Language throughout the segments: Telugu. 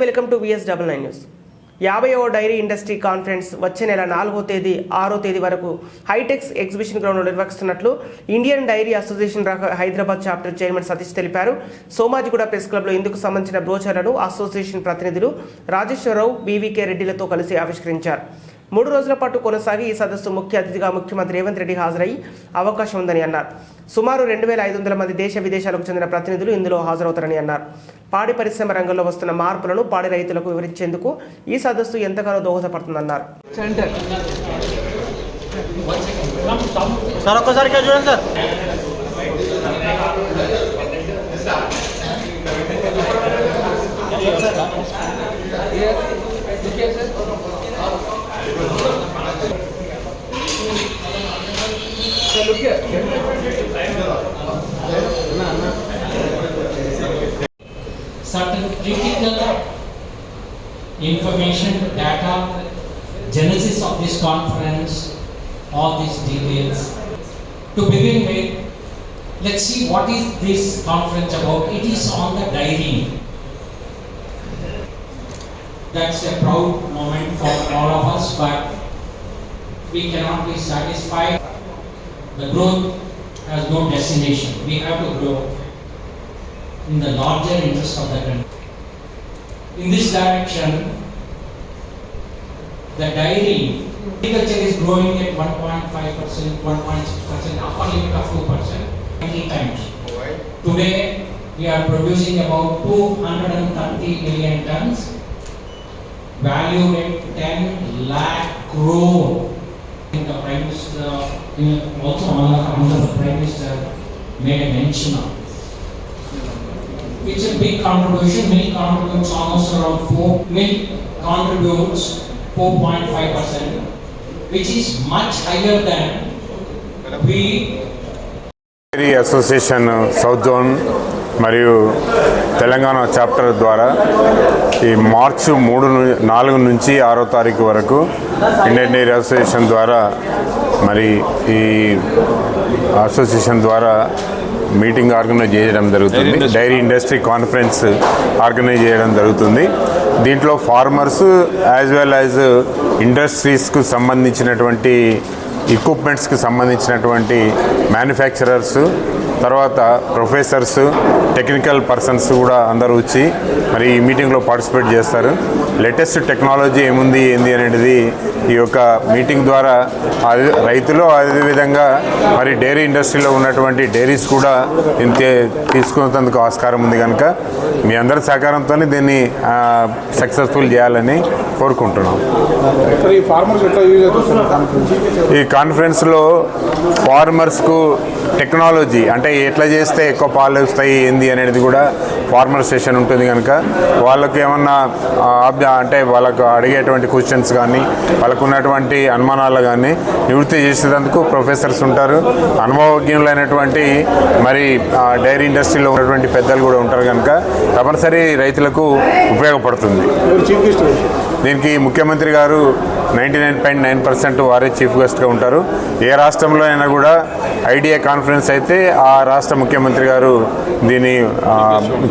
Welcome to VS99 news. 50వ డైరీ ఇండస్ట్రీ కాన్ఫరెన్స్ వచ్చే నెల 4వ తేదీ 6వ తేదీ వరకు హైటెక్స్ ఎగ్జిబిషన్ గ్రౌండ్లో నిర్వహిస్తున్నట్లు Indian dairy association Hyderabad chapter chairman Satish తెలిపారు. సోమాజిగూడ ప్రెస్ క్లబ్లో ఇందుకు సంబంధించిన బ్రోచర్లను అసోసియేషన్ ప్రతినిధులు రాజేశ్వరరావు, బీవీకే రెడ్డిలతో కలిసి ఆవిష్కరించారు. 3 రోజుల పాటు కొనసాగి ఈ సదస్సు ముఖ్య అతిథిగా ముఖ్యమంత్రి రేవంత్ రెడ్డి హాజరయ్యే అవకాశం ఉందని అన్నారు. సుమారు 2500 మంది దేశ విదేశాలకు చెందిన ప్రతినిధులు ఇందులో హాజరవుతారని అన్నారు. పాడి పరిశ్రమ రంగంలో వస్తున్న మార్పులను పాడి రైతులకు వివరించేందుకు ఈ సదస్సు ఎంతగానో దోహదపడుతుందన్నారు. Certain critical information, data, genesis of this conference, all these details. To begin with, let's see what is this conference about. It is on the dairy. That's a proud moment for all of us, but we cannot be satisfied. The growth has no destination. We have to grow in the larger interest of the country. In this direction, the dairy agriculture is growing at 1.5%, 1.6%, upper limit of 2%, 20 times. Today, we are producing about 230 million tons, valued at 10 lakh crore. The Prime Minister, also under the Prime Minister, made a mention of. It's a big contribution. Milk contributes almost around 4. Milk contributes 4.5%, which is much higher than we. Dairy association south zone మరియు తెలంగాణ చాప్టర్ ద్వారా ఈ మార్చి 4 నుంచి 6వ తారీఖు వరకు ఇండియన్ డైరీ అసోసియేషన్ ద్వారా మరి ఈ అసోసియేషన్ ద్వారా మీటింగ్ ఆర్గనైజ్ చేయడం జరుగుతుంది. డైరీ ఇండస్ట్రీ కాన్ఫరెన్స్ ఆర్గనైజ్ చేయడం జరుగుతుంది. దీంట్లో ఫార్మర్స్ యాజ్ వెల్ యాజ్ ఇండస్ట్రీస్కు సంబంధించినటువంటి ఎక్విప్మెంట్స్కి సంబంధించినటువంటి మ్యానుఫ్యాక్చరర్స్, తర్వాత ప్రొఫెసర్స్, టెక్నికల్ పర్సన్స్ కూడా అందరూ వచ్చి మరి ఈ మీటింగ్లో పార్టిసిపేట్ చేస్తారు. లేటెస్ట్ టెక్నాలజీ ఏముంది ఏంది అనేది ఈ యొక్క మీటింగ్ ద్వారా రైతులు, అదేవిధంగా మరి డైరీ ఇండస్ట్రీలో ఉన్నటువంటి డైరీస్ కూడా తీసుకునేందుకు ఆస్కారం ఉంది. కనుక మీ అందరి సహకారంతో దీన్ని సక్సెస్ఫుల్ చేయాలని కోరుకుంటున్నాం. ఈ కాన్ఫరెన్స్లో ఫార్మర్స్కు టెక్నాలజీ అంటే ఎట్లా చేస్తే ఎక్కువ పాలు వస్తాయి ఏంది అనేది కూడా ఫార్మర్ సెషన్ ఉంటుంది. కనుక వాళ్ళకి ఏమన్నా అంటే వాళ్ళకు అడిగేటువంటి క్వశ్చన్స్ కానీ వాళ్ళకు ఉన్నటువంటి అనుమానాలు కానీ నివృత్తి చేసేందుకు ప్రొఫెసర్స్ ఉంటారు. అనుభవజ్ఞులైనటువంటి మరి డైరీ ఇండస్ట్రీలో ఉన్నటువంటి పెద్దలు కూడా ఉంటారు. కనుక తప్పనిసరి రైతులకు ఉపయోగపడుతుంది. దీనికి ముఖ్యమంత్రి గారు 99.9% వారే చీఫ్ గెస్ట్గా ఉంటారు. ఏ రాష్ట్రంలో అయినా కూడా ఐడియా కాన్ఫరెన్స్ అయితే ఆ రాష్ట్ర ముఖ్యమంత్రి గారు దీని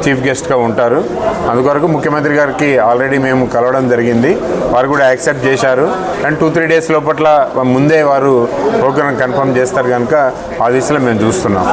చీఫ్ గెస్ట్గా ఉంటారు. అందుకొరకు ముఖ్యమంత్రి గారికి ఆల్రెడీ మేము కలవడం జరిగింది. వారు కూడా యాక్సెప్ట్ చేశారు. అండ్ 2-3 డేస్ లోపల ముందే వారు ప్రోగ్రాం కన్ఫర్మ్ చేస్తారు. కనుక ఆ దిశలో మేము చూస్తున్నాం.